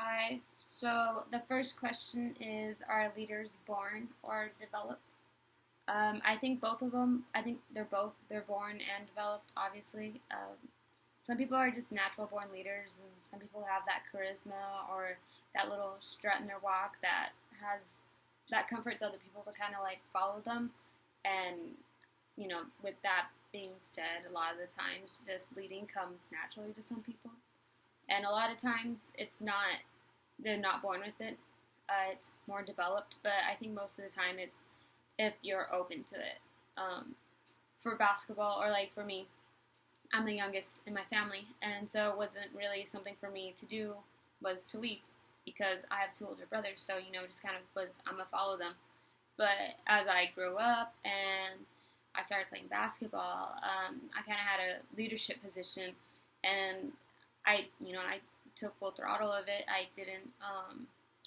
Hi. So the first question is, are leaders born or developed? I think both of them. I think they're born and developed. Obviously, some people are just natural born leaders, and some people have that charisma or that little strut in their walk has that comforts other people to kind of like follow them. And with that being said, a lot of the times, just leading comes naturally to some people, and a lot of times they're not born with it. It's more developed, but I think most of the time it's if you're open to it. Um, for basketball, or like for me, I'm the youngest in my family, and so it wasn't really something for me to do was to lead because I have two older brothers. So just kind of was I'm gonna follow them. But as I grew up and I started playing basketball, I kind of had a leadership position, and I took full throttle of it. I didn't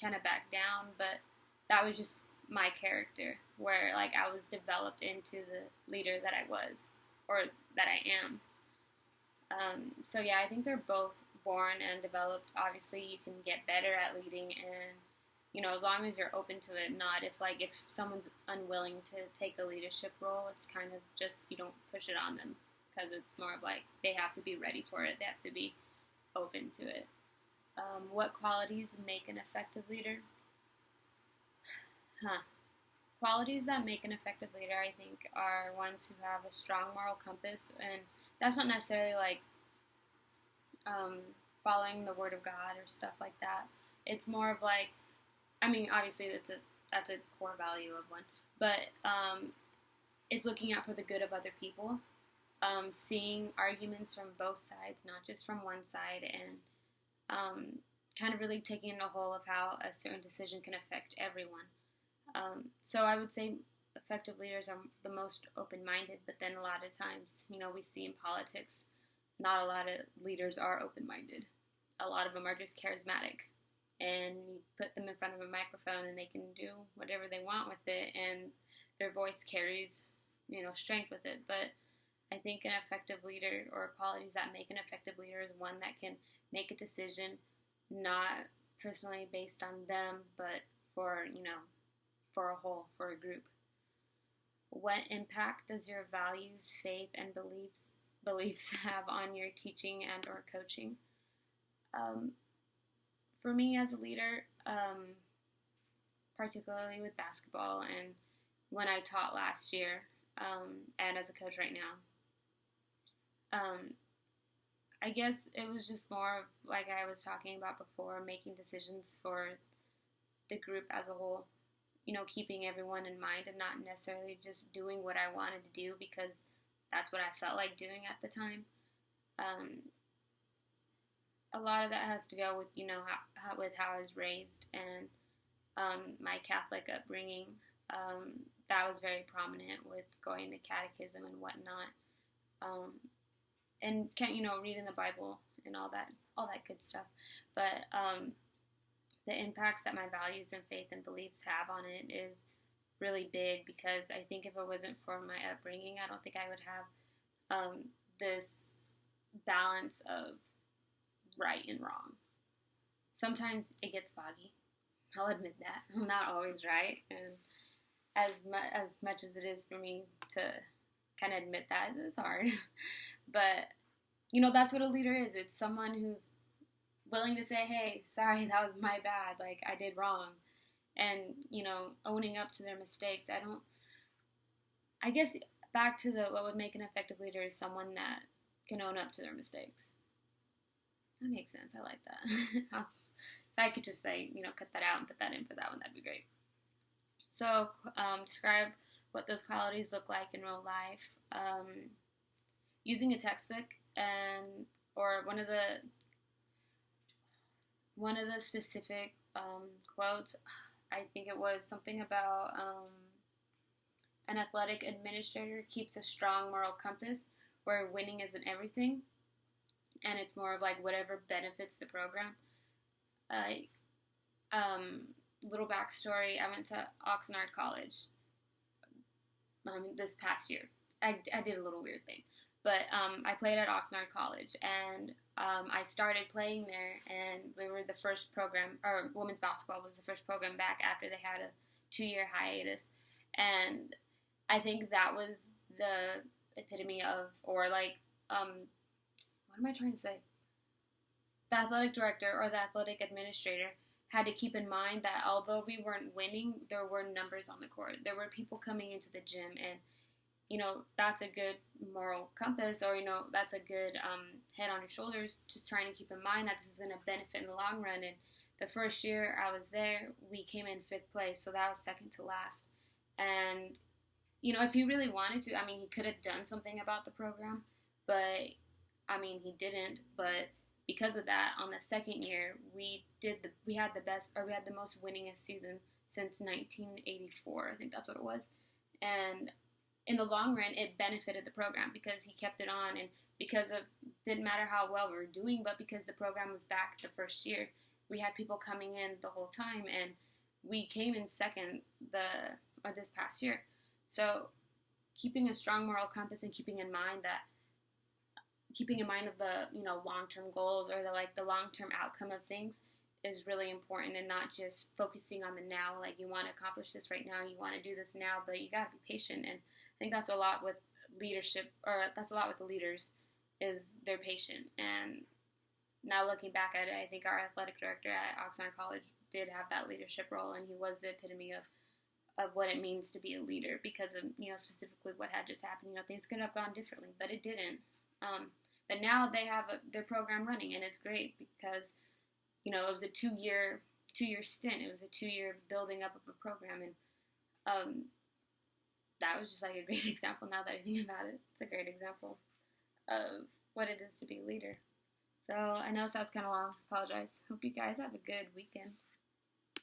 kind of back down, but that was just my character, where like I was developed into the leader that I was, or that I am. So yeah, I think they're both born and developed. Obviously, you can get better at leading, and as long as you're open to it. Not if someone's unwilling to take a leadership role, it's kind of just you don't push it on them because it's more of like they have to be ready for it. They have to be open to it. What qualities make an effective leader? Huh. Qualities that make an effective leader, I think, are ones who have a strong moral compass, and that's not necessarily like um, following the word of God or stuff like that. It's more of like, I mean, obviously that's a core value of one, but it's looking out for the good of other people, seeing arguments from both sides, not just from one side, and kind of really taking the whole of how a certain decision can affect everyone. So I would say effective leaders are the most open-minded, but then a lot of times, we see in politics, not a lot of leaders are open-minded. A lot of them are just charismatic, and you put them in front of a microphone and they can do whatever they want with it, and their voice carries, strength with it. But I think an effective leader, or qualities that make an effective leader, is one that can make a decision not personally based on them, but for a whole, for a group. What impact does your values, faith, and beliefs have on your teaching and or coaching? Um, for me as a leader, particularly with basketball and when I taught last year, and as a coach right now, um, I guess it was just more of, like I was talking about before, making decisions for the group as a whole, keeping everyone in mind and not necessarily just doing what I wanted to do because that's what I felt like doing at the time. Um, a lot of that has to go with, with how I was raised, and my Catholic upbringing. That was very prominent with going to catechism and whatnot. Um, and reading the Bible and all that good stuff. But the impacts that my values and faith and beliefs have on it is really big, because I think if it wasn't for my upbringing, I don't think I would have this balance of right and wrong. Sometimes it gets foggy. I'll admit that. I'm not always right, and as much as it is for me to kind of admit that, it's hard. But that's what a leader is. It's someone who's willing to say, hey, sorry, that was my bad, like I did wrong, and owning up to their mistakes. I guess back to the what would make an effective leader is someone that can own up to their mistakes. That makes sense. I like that. If I could just say, cut that out and put that in for that one, that'd be great. So describe what those qualities look like in real life, using a textbook, and or one of the specific quotes, I think it was something about an athletic administrator keeps a strong moral compass where winning isn't everything, and it's more of like whatever benefits the program. Little backstory, I went to Oxnard College this past year. I did a little weird thing. But I played at Oxnard College, and I started playing there, and we were the first program, or women's basketball was the first program back after they had a 2-year hiatus. And I think that was the epitome of, or like, what am I trying to say? The athletic director or the athletic administrator had to keep in mind that although we weren't winning, there were numbers on the court. There were people coming into the gym, and that's a good moral compass, or that's a good head on your shoulders, just trying to keep in mind that this is going to benefit in the long run. And the first year I was there, we came in 5th place, so that was second to last. And if he really wanted to, he could have done something about the program, but he didn't. But because of that, on the second year, we had the most winningest season since 1984. I think that's what it was. And in the long run, it benefited the program because he kept it on, and didn't matter how well we were doing, but because the program was back the first year, we had people coming in the whole time, and we came in second this past year. So keeping a strong moral compass and keeping in mind of the long-term goals, or the long-term outcome of things, is really important, and not just focusing on the now. Like, you want to accomplish this right now, you want to do this now, but you got to be patient. And I think that's a lot with leadership, or that's a lot with the leaders, is they're patient. And now looking back at it, I think our athletic director at Oxnard College did have that leadership role, and he was the epitome of what it means to be a leader, because of specifically what had just happened. Things could have gone differently, but it didn't. But now they have their program running, and it's great because it was a 2-year stint. It was a 2-year building up of a program, and that was just like a great example. Now that I think about it, it's a great example of what it is to be a leader. So I know it sounds kind of long. Apologize. Hope you guys have a good weekend.